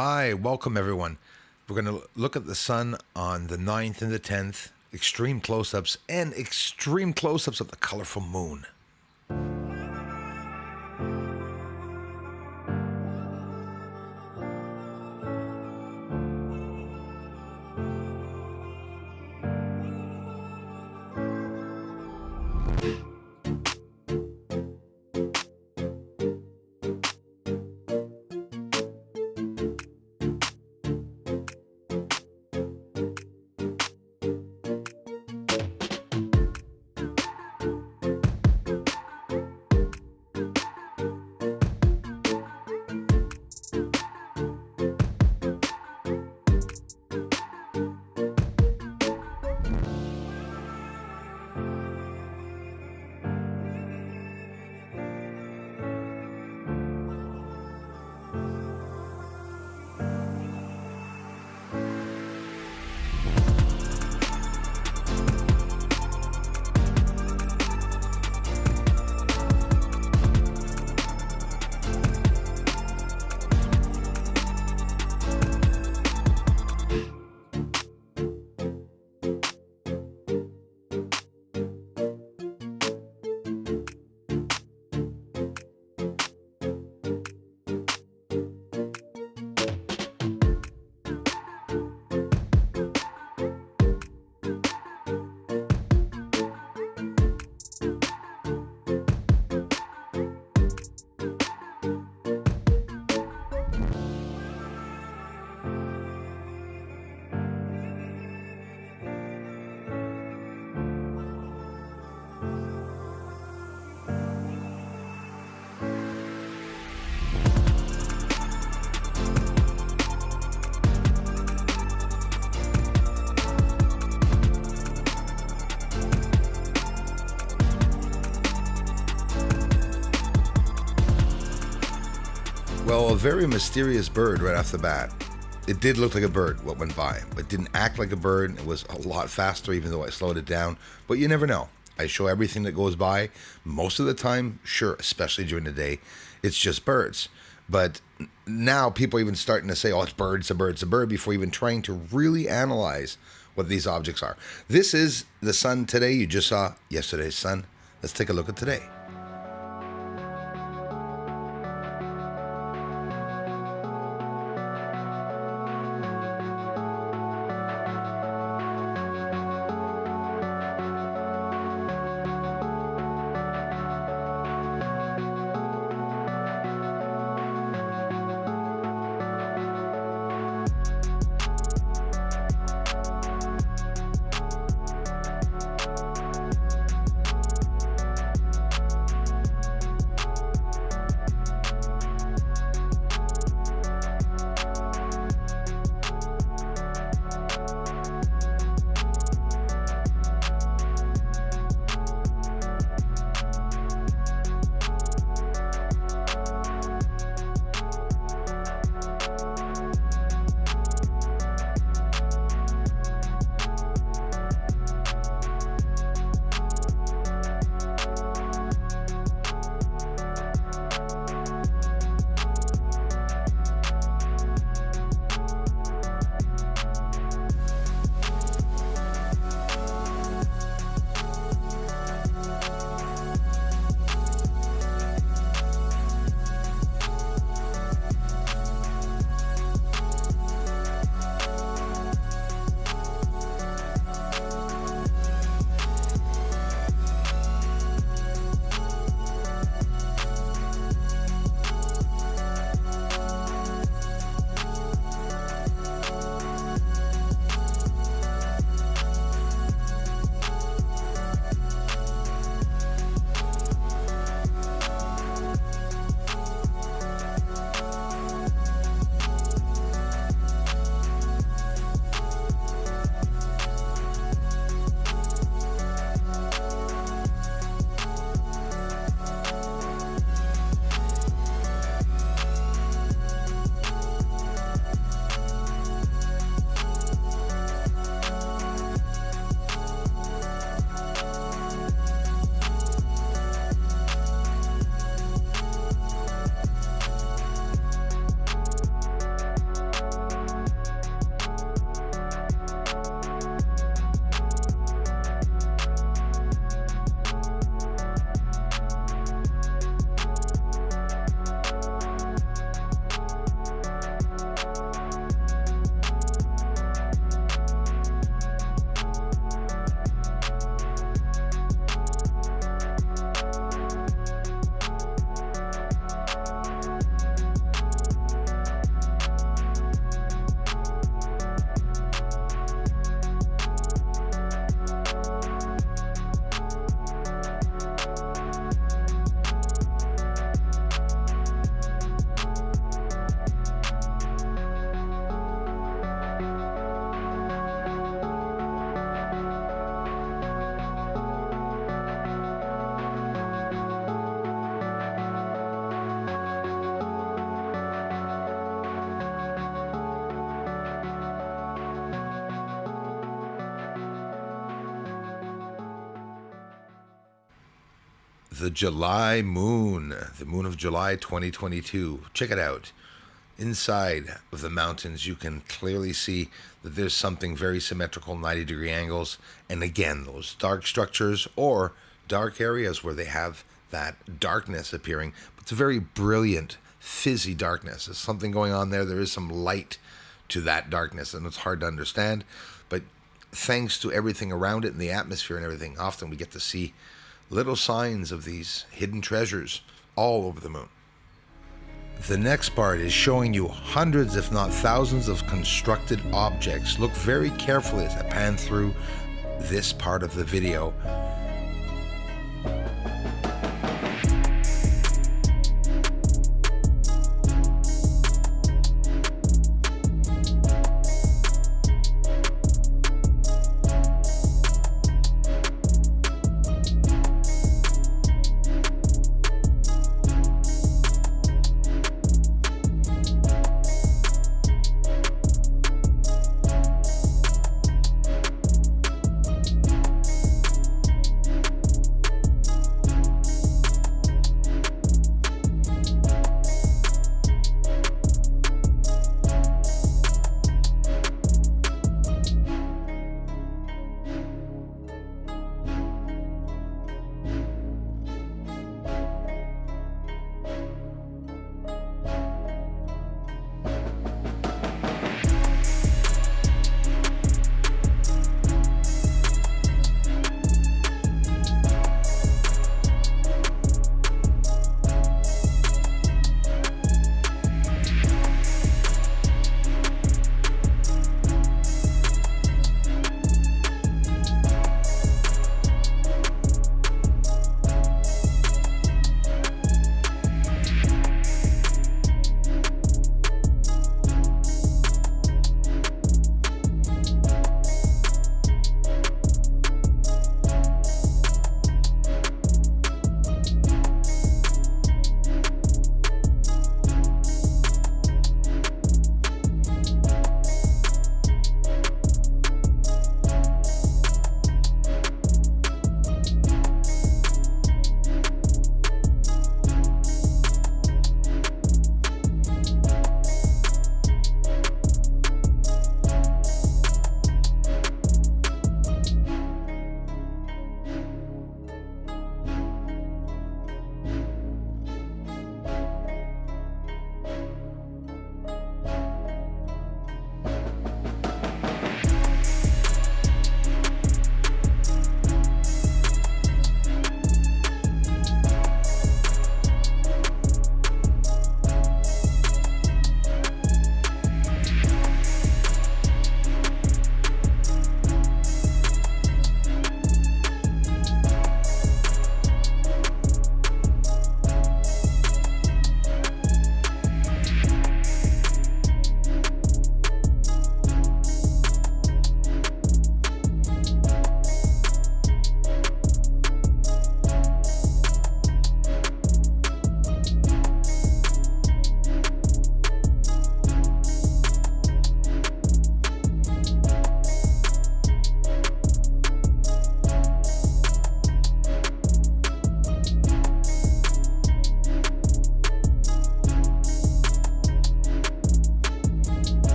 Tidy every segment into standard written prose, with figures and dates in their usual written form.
Hi, welcome everyone. We're going to look at the sun on the 9th and the 10th, extreme close-ups, and extreme close-ups of the colorful moon. Well, a very mysterious bird right off the bat. It did look like a bird, what went by, but didn't act like a bird. It was a lot faster, even though I slowed it down. But you never know. I show everything that goes by. Most of the time, sure, especially during the day, it's just birds. But now people are even starting to say, oh, it's a bird, before even trying to really analyze what these objects are. This is the sun today. You just saw yesterday's sun. Let's take a look at today. the July moon, the moon of July 2022. Check it out. Inside of the mountains, you can clearly see that there's something very symmetrical, 90-degree angles. And again, those dark structures or dark areas where they have that darkness appearing. But it's a very brilliant, fizzy darkness. There's something going on there. There is some light to that darkness, and it's hard to understand. But thanks to everything around it and the atmosphere and everything, often we get to see little signs of these hidden treasures all over the moon. The next part is showing you hundreds, if not thousands, of constructed objects. Look very carefully as I pan through this part of the video.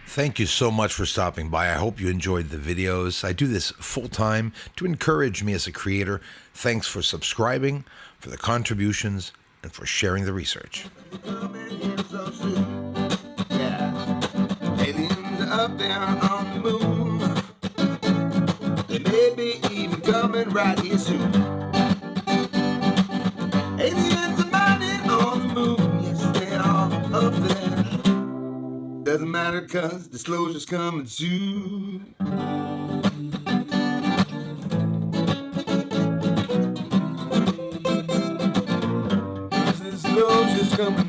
Thank you so much for stopping by. I hope you enjoyed the videos. I do this full time to encourage me as a creator. Thanks for subscribing, for the contributions, and for sharing the research. Aliens up there on the moon. They may be even coming right here soon. about it, cause disclosure's coming soon. Disclosure's coming